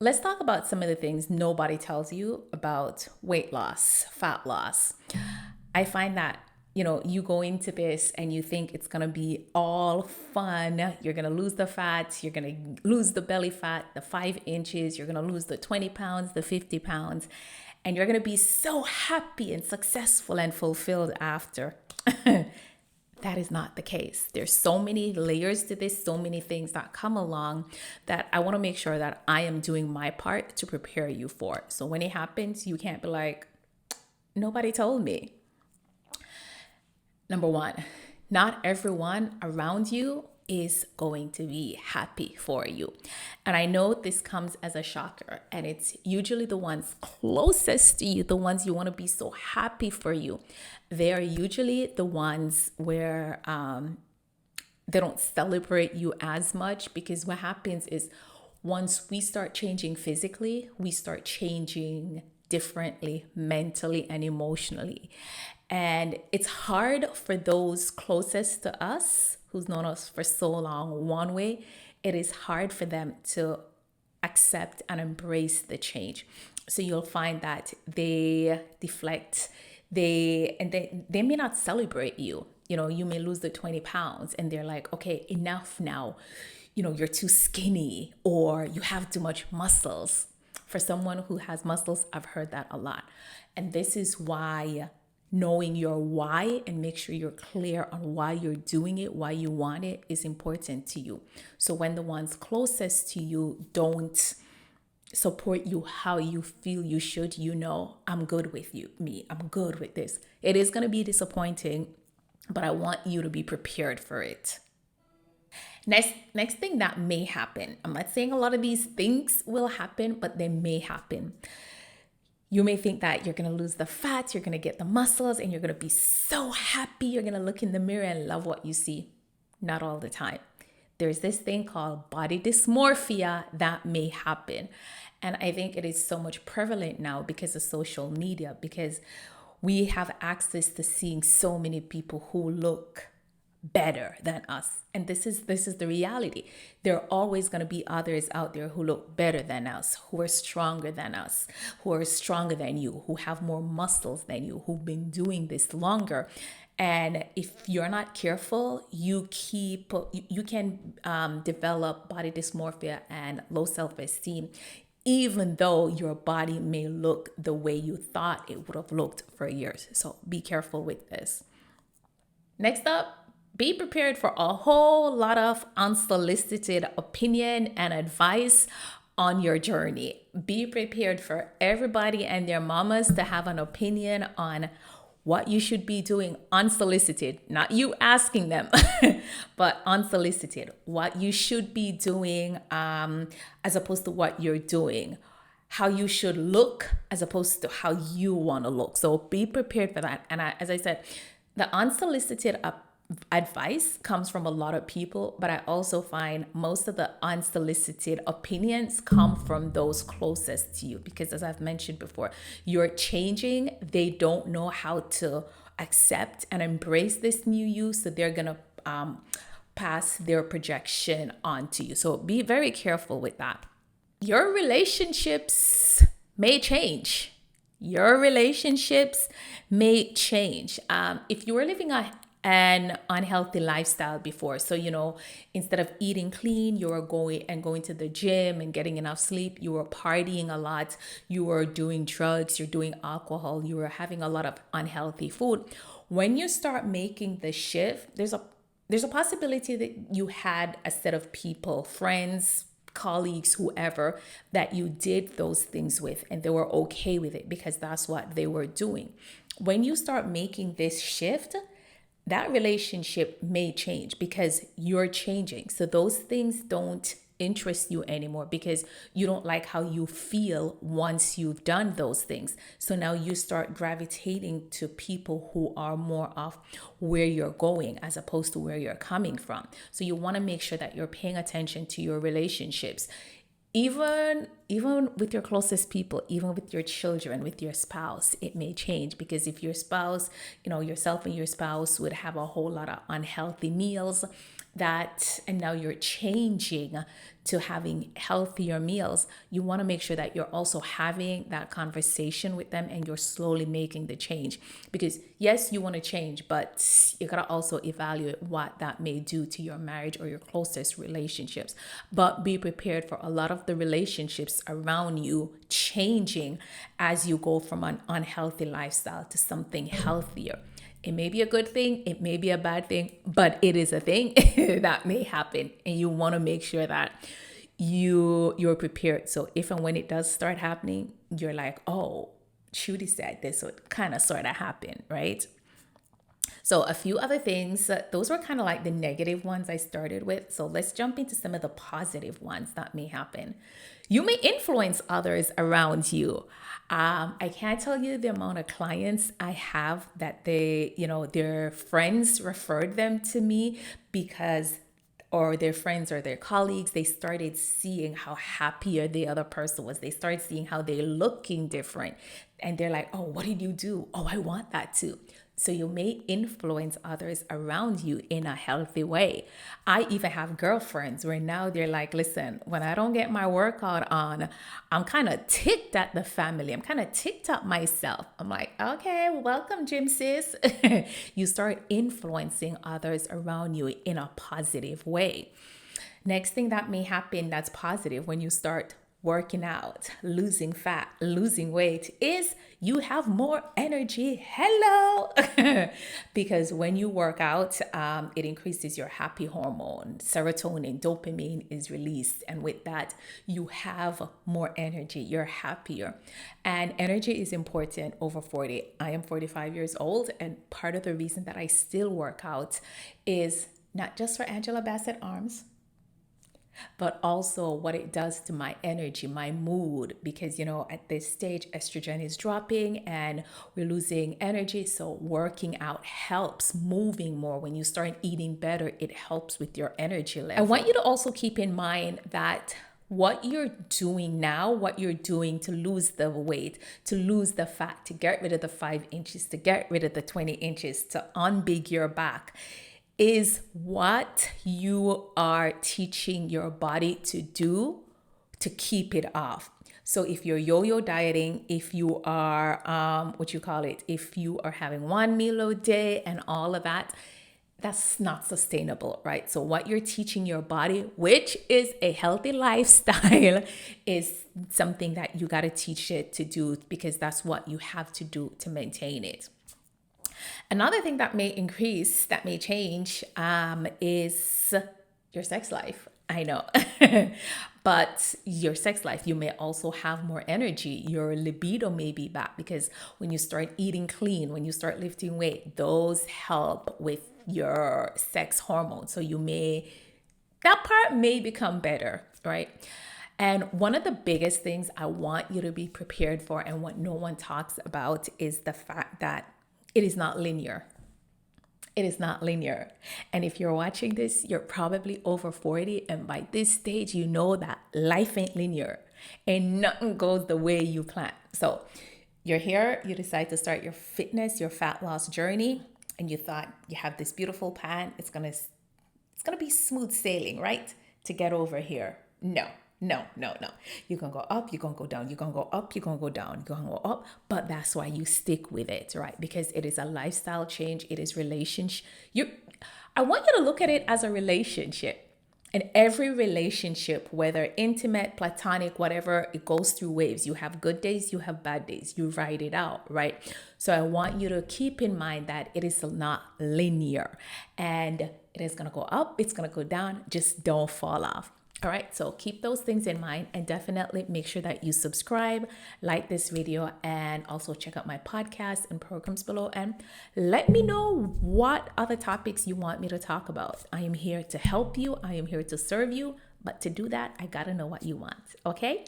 let's talk about some of the things nobody tells you about weight loss, fat loss. I find that, you go into this and you think it's going to be all fun. You're going to lose the fat. You're going to lose the belly fat, the 5 inches. You're going to lose the 20 pounds, the 50 pounds. And you're going to be so happy and successful and fulfilled after. That is not the case. There's so many layers to this, so many things that come along that I want to make sure that I am doing my part to prepare you for. So when it happens, you can't be like, nobody told me. Number one, not everyone around you is going to be happy for you. And I know this comes as a shocker, and it's usually the ones closest to you, the ones you want to be so happy for you. They are usually the ones where they don't celebrate you as much, because what happens is once we start changing physically, we start changing differently mentally and emotionally. And it's hard for those closest to us, who's known us for so long, one way, it is hard for them to accept and embrace the change. So you'll find that they deflect, they may not celebrate you. You may lose the 20 pounds and they're like, okay, enough now. You're too skinny, or you have too much muscles. For someone who has muscles, I've heard that a lot. And this is why knowing your why and make sure you're clear on why you're doing it, why you want it, is important to you. So when the ones closest to you don't support you how you feel you should, I'm good with I'm good with this. It is going to be disappointing, but I want you to be prepared for it. Next thing that may happen. I'm not saying a lot of these things will happen, but they may happen. You may think that you're going to lose the fat, you're going to get the muscles, and you're going to be so happy. You're going to look in the mirror and love what you see. Not all the time. There's this thing called body dysmorphia that may happen. And I think it is so much prevalent now because of social media, because we have access to seeing so many people who look better than us. And this is the reality. There are always going to be others out there who look better than us, who are stronger than us, who are stronger than you, who have more muscles than you, who've been doing this longer. And if you're not careful, you can develop body dysmorphia and low self-esteem, even though your body may look the way you thought it would have looked for years. So be careful with this. Next up, be prepared for a whole lot of unsolicited opinion and advice on your journey. Be prepared for everybody and their mamas to have an opinion on what you should be doing unsolicited, not you asking them, but unsolicited, what you should be doing as opposed to what you're doing, how you should look as opposed to how you want to look. So be prepared for that. And as I said, the unsolicited advice comes from a lot of people, but I also find most of the unsolicited opinions come from those closest to you, because as I've mentioned before, you're changing. They don't know how to accept and embrace this new you, so they're gonna pass their projection onto you. So be very careful with that. Your relationships may change. Your relationships may change. If you were living an unhealthy lifestyle before, so instead of eating clean, you were going to the gym and getting enough sleep, you were partying a lot, you were doing drugs, you're doing alcohol, you were having a lot of unhealthy food. When you start making the shift, there's a possibility that you had a set of people, friends, colleagues, whoever, that you did those things with, and they were okay with it because that's what they were doing. When you start making this shift, that relationship may change because you're changing. So those things don't interest you anymore because you don't like how you feel once you've done those things. So now you start gravitating to people who are more of where you're going as opposed to where you're coming from. So you want to make sure that you're paying attention to your relationships. Even with your closest people, even with your children, with your spouse, it may change, because if your spouse, yourself and your spouse would have a whole lot of unhealthy meals that, and now you're changing to having healthier meals, you want to make sure that you're also having that conversation with them and you're slowly making the change. Because yes, you want to change, but you got to also evaluate what that may do to your marriage or your closest relationships. But be prepared for a lot of the relationships around you changing as you go from an unhealthy lifestyle to something healthier. It may be a good thing, it may be a bad thing, but it is a thing that may happen, and you want to make sure that you're prepared. So if and when it does start happening, you're like, oh, Shooty said this, so it kind of sort of happened, right? So a few other things, those were kind of like the negative ones I started with. So let's jump into some of the positive ones that may happen. You may influence others around you. I can't tell you the amount of clients I have that their friends referred them to me because, or their friends or their colleagues, they started seeing how happier the other person was. They started seeing how they're looking different. And they're like, oh, what did you do? Oh, I want that too. So you may influence others around you in a healthy way. I even have girlfriends where now they're like, listen, when I don't get my workout on, I'm kind of ticked at the family. I'm kind of ticked at myself. I'm like, okay, welcome, gym sis. You start influencing others around you in a positive way. Next thing that may happen that's positive when you start working out, losing fat, losing weight, is you have more energy. Hello. Because when you work out, it increases your happy hormone. Serotonin, dopamine is released. And with that, you have more energy. You're happier. And energy is important over 40. I am 45 years old. And part of the reason that I still work out is not just for Angela Bassett arms, but also what it does to my energy, my mood, because, at this stage, estrogen is dropping and we're losing energy. So working out helps. Moving more, when you start eating better, it helps with your energy level. I want you to also keep in mind that what you're doing now, what you're doing to lose the weight, to lose the fat, to get rid of the 5 inches, to get rid of the 20 inches, to unbig your back, is what you are teaching your body to do to keep it off. So if you're yo-yo dieting, if you are, if you are having one meal a day and all of that, that's not sustainable, right? So what you're teaching your body, which is a healthy lifestyle, is something that you got to teach it to do, because that's what you have to do to maintain it. Another thing that may increase, that may change, is your sex life. I know. But your sex life, you may also have more energy. Your libido may be back, because when you start eating clean, when you start lifting weight, those help with your sex hormones. So that part may become better, right? And one of the biggest things I want you to be prepared for, and what no one talks about, is the fact that it is not linear. It is not linear. And if you're watching this, you're probably over 40. And by this stage, you know that life ain't linear and nothing goes the way you plan. So you're here, you decide to start your fitness, your fat loss journey. And you thought you have this beautiful plan. It's going to be smooth sailing, right? To get over here. No. You're going to go up, you're going to go down, you're going to go up, you're going to go down, you're going to go up. But that's why you stick with it, right? Because it is a lifestyle change. It is relationship. I want you to look at it as a relationship. And every relationship, whether intimate, platonic, whatever, it goes through waves. You have good days, you have bad days. You ride it out, right? So I want you to keep in mind that it is not linear. And it is going to go up, it's going to go down. Just don't fall off. All right, so keep those things in mind, and definitely make sure that you subscribe, like this video, and also check out my podcast and programs below. And let me know what other topics you want me to talk about. I am here to help you. I am here to serve you. But to do that, I got to know what you want. Okay?